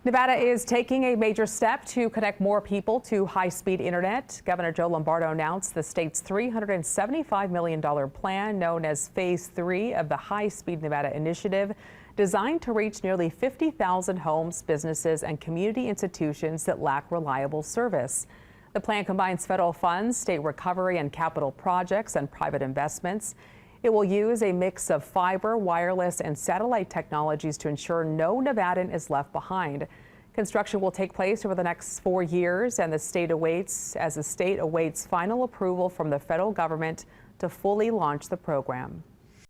Nevada is taking a major step to connect more people to high-speed internet. Governor Joe Lombardo announced the state's $375 million plan, known as Phase 3 of the High-Speed Nevada Initiative, designed to reach nearly 50,000 homes, businesses, and community institutions that lack reliable service. The plan combines federal funds, state recovery and capital projects, and private investments. It will use a mix of fiber, wireless, and satellite technologies to ensure no Nevadan is left behind. Construction will take place over the next 4 years, and the state awaits final approval from the federal government to fully launch the program.